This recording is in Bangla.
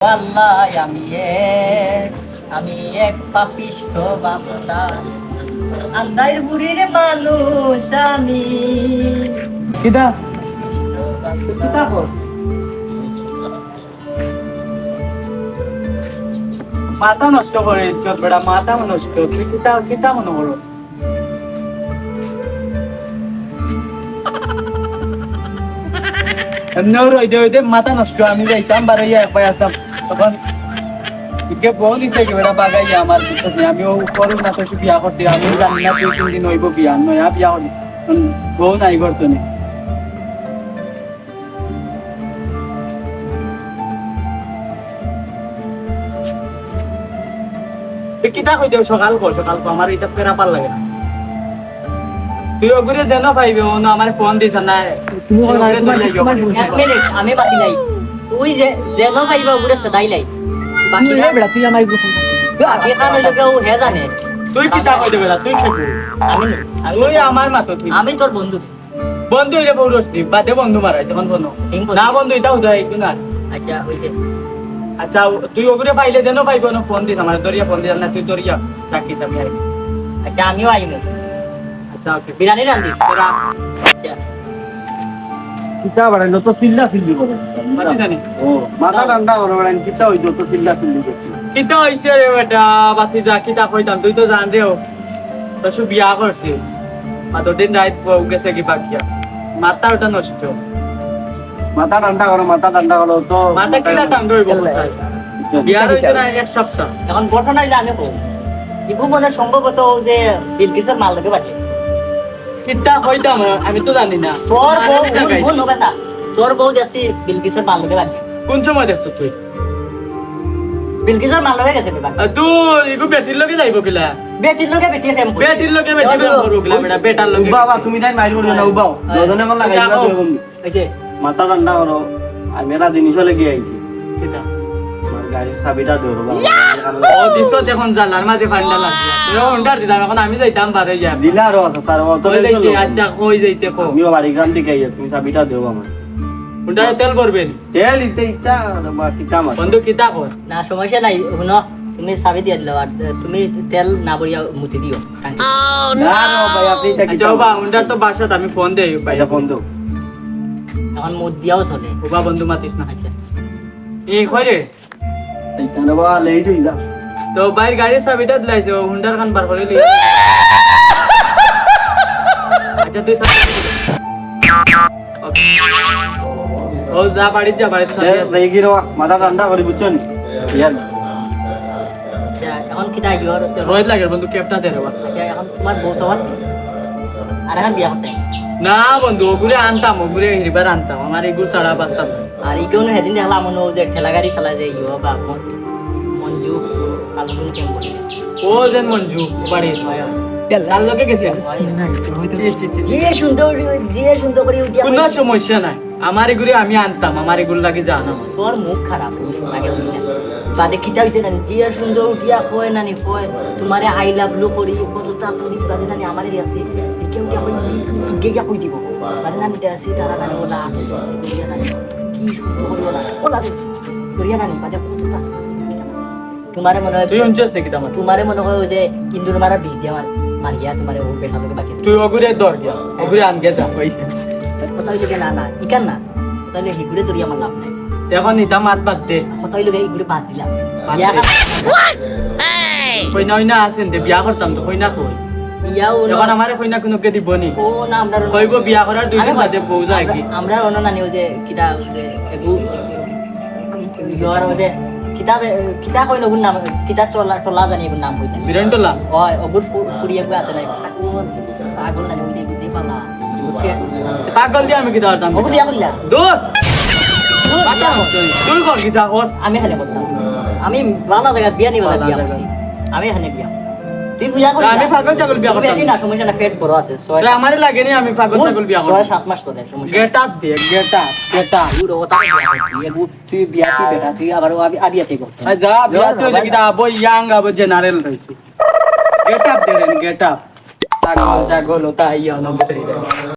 আল্লাহ আমি এক পাপিষ্ঠ বান্দা আন্দাইর বুড়ির মানুষ আমি কিটা পাপিষ্ঠ বান্দা। কিটা কর মাথা নষ্ট করে চল বেড়া মাথা নষ্ট তুই কিটা কিটা মনে করো এমনিও রইতে মাথা নষ্ট আমি যাইতাম বাড়াইয়া একবার আসতাম তখন ইকে বউ দিছে কি বেড়া বাগাইয়া আমার পিছনে আমিও করু না তো বিয়া করছি আমি জানি না তুই 3 দিন হইব বিয়া নয়া বিয়া হলি বউ নাই করতো না কিতা কই দেও সকাল কর আমার এটা ফেরা পার লাগে না তুই ওগুরে যেন পাইবে ও না আমার ফোন দিছ না তুমি এক মিনিট আমি বাতি নাই তুই যে যেন পাইবা ওগুলো সদাই লাই বাকি রে বেড়া তুই আমার গ্রুপ তুই আগে কান হইলো কেউ হে জানে তুই কিতা কই দেবে তুই খেতে তুই আমার মাতো তুই আমি তোর বন্ধু বন্ধু রে বউ রসদি বাদে বন্ধু মারাই যখন বন্ধু না বন্ধু এটা উদয় একটু না আচ্ছা হইছে আচ্ছা তুই ওগুরে পাইলে যেন পাইবো না ফোন দিস আমার দরিয়া ফোন দিস না তুই দরিয়া রাখিস আমি আই আচ্ছা আমিও আইমু আচ্ছা ওকে বিরিয়ানি রান্ধিস তোরা আচ্ছা কিতা বাড়াইলো তো চিল্লা চিল্লি করে মাতি জানি ও মাথা ঠান্ডা করে বাড়াইন কিতা হইতো তো চিল্লা চিল্লি করছে কিতা হইছে রে বেটা বাতি যা কিতা কইতাম তুই তো জান রে ও তো সু বিয়া করছিস মাতো দিন রাত গেছে কি বাকিয়া মাথা ওটা নষ্ট মাথা ঠান্ডা করো তো মাথা কিলা ঠান্ডা হইব কোসাই বিয়া হইছে না এক সপ্তাহ এখন ঘটনা হইলে আমি কই ইবু মনে সম্ভবত যে বিলকিসের মাল লোকে বাটে কিতা কইতাম আমি তো জানি না তোর বউ ভুল হবে না তোর বউ যাচ্ছি বিলকিসের মাল লোকে বাটে কোন সময় দেখছ তুই বিলকিসের মাল লোকে গেছে বিবাহ তুই ইগু বেটির লগে যাইব কিলা বেটির লোকে বেটি কেম করে বেটির লগে বেটি বেম করব কিলা বেটা বেটার লগে বাবা তুমি তাই মাইর করিও না উবাও দুজনে কোন লাগাইবা তুই বন্ধু এই যে মাথা ঠান্ডা করো আমি একটা জিনিস লেগে আইছি কিতা আমার গাড়ির চাবিটা ধরো বাবা ও দিছ দেখুন জালার মাঝে ফান্ডা লাগছে তুই অন্ডার দিলাম এখন আমি যাইতাম বারে যা দিলা আরো আছে স্যার অত কই যাইতে আচ্ছা কই যাইতে কো আমিও বাড়ি গ্রাম থেকে আইয়া তুমি চাবিটা দেও আমার উন্ডা তেল করবেন তেল ইতে ইটা বা কিতা মার বন্ধু কিতা কর না সমস্যা নাই শুনো তুমি চাবি দিয়ে দিলো আর তুমি তেল না বড়িয়া মুতি দিও না নো ভাই আপনি এটা আচ্ছা বাবা উন্ডার তো বাসাত আমি ফোন দেই ভাই এটা ফোন দাও এখন মুত দিয়াও চলে ওবা বন্ধু মাতিস না আচ্ছা এই কই রে এইটা না বাবা লেই তুই যা তো বাইর গাড়ির চাবিটা দিলাইছে হুন্ডার খান বার করে লিয়ে আচ্ছা তুই চাবি ও যা বাড়িতে চাবি আছে এই গিরো মাথা ঠান্ডা করে বুঝছেন ইয়ার আচ্ছা এখন কি দাই ইওর রোহিত লাগে বন্ধু ক্যাপটা দে রে বা আচ্ছা এখন তোমার বউ সবার আর এখন বিয়া করতে না বন্ধু ওগুরে আনতাম ওগুরে হিরিবার আনতাম আমার এগুলো ছাড়া বাঁচতাম না। আর ইকেও না সেদিন দেখলাম মনে যে ঠেলা গাড়ি চালা যে ইও বা মঞ্জু কালগুন কেম করে ও যেন মঞ্জু বাড়ির তার লগে গেছে জিয়ে সুন্দর করে উঠিয়া কোনো সমস্যা নাই আমার এগুলো আমি আনতাম আমার এগুলো লাগে জানা তোর মুখ খারাপ লাগে বাদে খিটা হইছে না জিয়া সুন্দর উঠিয়া কয় নানি কয় তোমারে আই লাভ লু করি কতটা করি বাদে নানি আমারে দিয়াছে কেউ কে কই গেগা কই দিব বাদে নানি দিয়াছে তারা নানি ওলা করিয়া নানি কি সুন্দর করিয়া ওলা দিছে করিয়া নানি বাদে কতটা তোমারে মনে হয় তুই অঞ্চস নাকি তোমার তোমারে মনে হয় ওই যে ইন্দুর মারা বিষ দিয়ে মারিয়া তোমারে ও বেঠা লোকে বাকি তুই ওগুরে দর গিয়া ওগুরে আন গেছা কইছে কথা হইলে না ইকান না তাহলে হিগুরে তোর আমার লাভ নাই এখন ইটা মাত বাদ দে কথা হইলে হিগুরে বাদ দিলাম বাদ বিয়া দে। কই না আছেন দে বিয়া করতাম তো কই না কই বিয়াও এখন আমারে কই না কোনকে দিবনি ও না আমরা কইব বিয়া করার 2 দিন বাদে বউ যায় কি আমরা অন্য নানি ওই যে কিতা ওই যে এগু ইয়র ওই যে কিতা কইলো গুণ নাম কিতা টলা জানি গুণ নাম কইতা বিরন্টলা ওই অগুর ফুরিয়ে গো আছে নাই পাগল নানি ওই বুঝে পালা পাগল দিয়ে আমি কি দাঁড়াতাম ওগুর বিয়া করলা দূর তুই কর কি যা ওর আমি এখানে করতাম আমি ভালো জায়গা বিয়া নিবা বিয়া করছি আমি এখানে বিয়া তুই বিয়া করলি আমি পাগল ছাগল বিয়া করতাম বেশি না সমস্যা না পেট বড় আছে আমারে লাগে নি আমি পাগল ছাগল বিয়া করতাম 6-7 মাস ধরে সমস্যা গেট আপ দে গেট আপ পুরো ওটা তুই বিয়া কি বেটা তুই আবার আবিয়াতে কর যা বিয়া তুই লাগি দা আবো ইয়াং আবো জেনারেল রইছি গেট আপ দে গেট আপ পাগল ছাগল ওটা ইয়া না